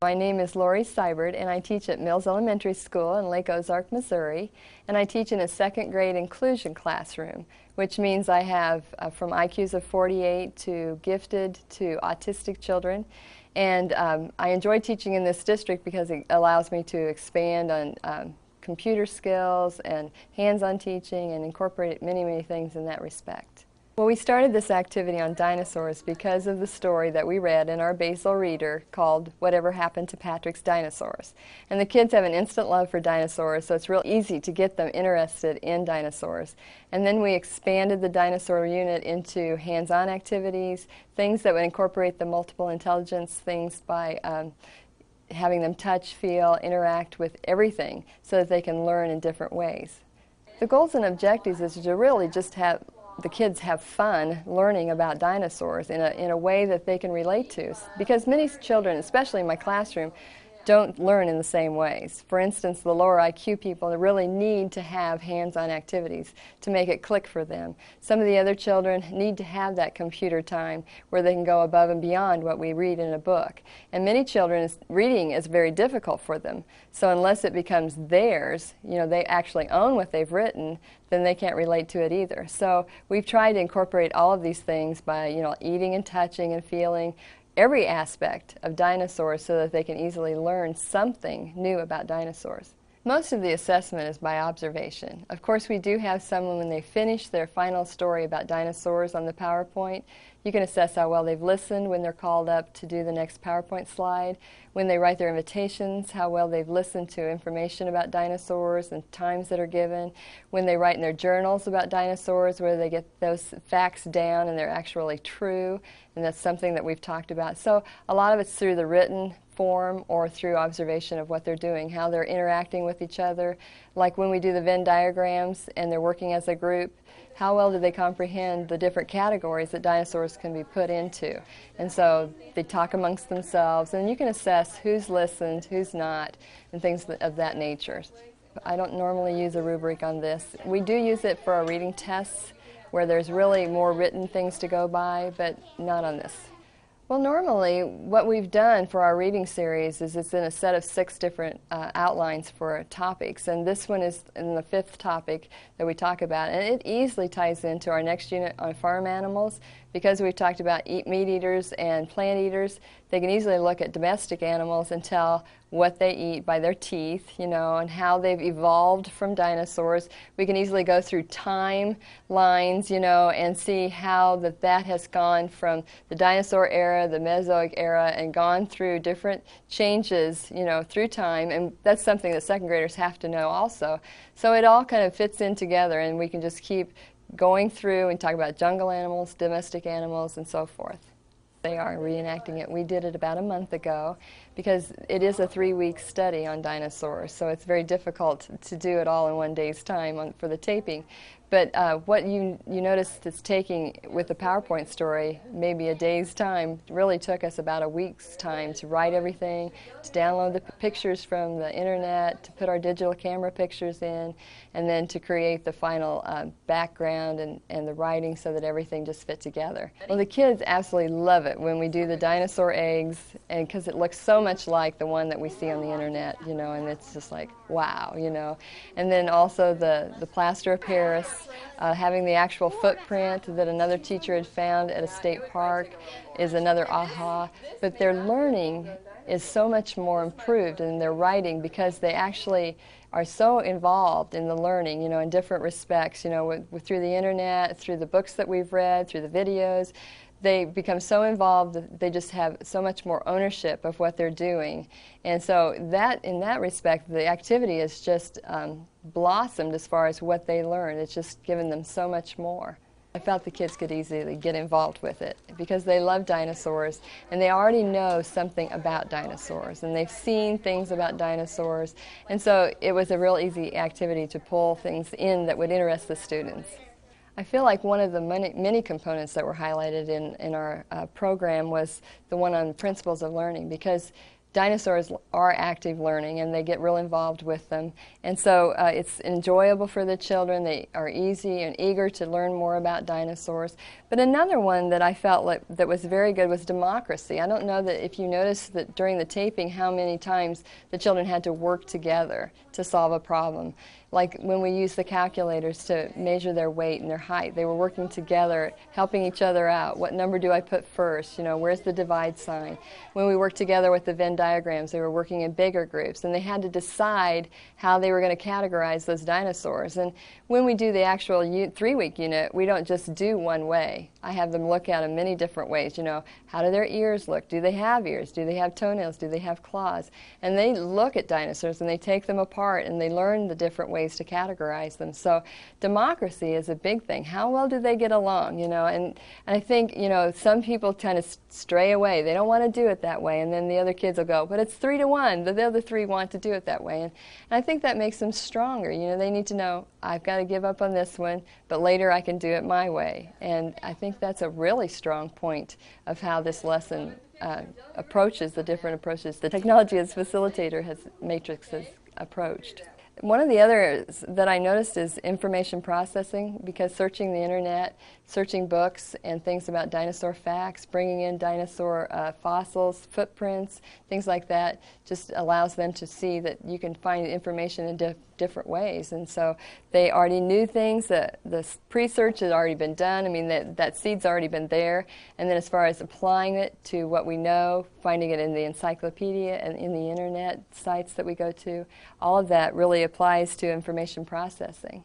My name is Lori Seibert, and I teach at Mills Elementary School in Lake Ozark, Missouri, and I teach in a second grade inclusion classroom, which means I have from IQs of 48 to gifted to autistic children. And I enjoy teaching in this district because it allows me to expand on computer skills and hands-on teaching and incorporate many, many things in that respect. Well, we started this activity on dinosaurs because of the story that we read in our basal reader called Whatever Happened to Patrick's Dinosaurs. And the kids have an instant love for dinosaurs, so it's real easy to get them interested in dinosaurs. And then we expanded the dinosaur unit into hands-on activities, things that would incorporate the multiple intelligence things by having them touch, feel, interact with everything so that they can learn in different ways. The goals and objectives is to really just have the kids have fun learning about dinosaurs in a way that they can relate to. Because many children, especially in my classroom, don't learn in the same ways. For instance, the lower IQ people really need to have hands-on activities to make it click for them. Some of the other children need to have that computer time where they can go above and beyond what we read in a book. And many children, reading is very difficult for them. So unless it becomes theirs, you know, they actually own what they've written, then they can't relate to it either. So we've tried to incorporate all of these things by, you know, eating and touching and feeling every aspect of dinosaurs so that they can easily learn something new about dinosaurs. Most of the assessment is by observation. Of course, we do have someone when they finish their final story about dinosaurs on the PowerPoint. You can assess how well they've listened when they're called up to do the next PowerPoint slide. When they write their invitations, how well they've listened to information about dinosaurs and times that are given. When they write in their journals about dinosaurs, where they get those facts down and they're actually true, and that's something that we've talked about. So a lot of it's through the written form or through observation of what they're doing, how they're interacting with each other. Like when we do the Venn diagrams and they're working as a group, how well do they comprehend the different categories that dinosaurs can be put into? And so they talk amongst themselves, and you can assess who's listened, who's not, and things of that nature. I don't normally use a rubric on this. We do use it for our reading tests where there's really more written things to go by, but not on this. Well, normally what we've done for our reading series is it's in a set of 6 different outlines for topics, and this one is in the 5th topic that we talk about, and it easily ties into our next unit on farm animals. Because we've talked about meat eaters and plant eaters, they can easily look at domestic animals and tell what they eat by their teeth, you know, and how they've evolved from dinosaurs. We can easily go through timelines, you know, and see how that has gone from the dinosaur era, the Mesozoic era, and gone through different changes, you know, through time. And that's something that second graders have to know also. So it all kind of fits in together, and we can just keep going through and talk about jungle animals, domestic animals, and so forth. They are reenacting it. We did it about a month ago because it is a 3-week study on dinosaurs, so it's very difficult to do it all in one day's time for the taping. But what you noticed it's taking with the PowerPoint story, maybe a day's time, really took us about a week's time to write everything, to download the pictures from the internet, to put our digital camera pictures in, and then to create the final background and the writing so that everything just fit together. Well, the kids absolutely love it when we do the dinosaur eggs, and because it looks so much like the one that we see on the internet, you know, and it's just like, wow, you know. And then also the plaster of Paris, having the actual footprint that another teacher had found at a state park is another aha. But their learning is so much more improved in their writing because they actually are so involved in the learning, you know, in different respects, you know, through the internet, through the books that we've read, through the videos. They become so involved that they just have so much more ownership of what they're doing. And so that, in that respect, the activity has just blossomed as far as what they learn. It's just given them so much more. I felt the kids could easily get involved with it because they love dinosaurs and they already know something about dinosaurs and they've seen things about dinosaurs. And so it was a real easy activity to pull things in that would interest the students. I feel like one of the many components that were highlighted in our program was the one on principles of learning, because dinosaurs are active learning, and they get real involved with them. And so it's enjoyable for the children. They are easy and eager to learn more about dinosaurs. But another one that I felt like that was very good was democracy. I don't know that if you noticed that during the taping how many times the children had to work together to solve a problem. Like when we used the calculators to measure their weight and their height, they were working together, helping each other out. What number do I put first? You know, where's the divide sign? When we worked together with the Venn diagrams, they were working in bigger groups, and they had to decide how they were going to categorize those dinosaurs. And when we do the actual 3-week unit, we don't just do one way. I have them look at them many different ways. You know, how do their ears look? Do they have ears? Do they have toenails? Do they have claws? And they look at dinosaurs and they take them apart and they learn the different ways to categorize them. So democracy is a big thing. How well do they get along? You know, and I think, you know, some people kind of stray away. They don't want to do it that way, and then the other kids will go, but it's 3-to-1. The other 3 want to do it that way, and I think that makes them stronger. You know, they need to know, I've got to give up on this one, but later I can do it my way. And I think that's a really strong point of how this lesson approaches the different approaches the technology as facilitator Matrix has approached. One of the others that I noticed is information processing, because searching the internet, searching books and things about dinosaur facts, bringing in dinosaur fossils, footprints, things like that, just allows them to see that you can find information in different ways. And so they already knew things, that the pre-search had already been done. I mean, that seed's already been there. And then as far as applying it to what we know, finding it in the encyclopedia and in the internet sites that we go to, all of that really applies to information processing.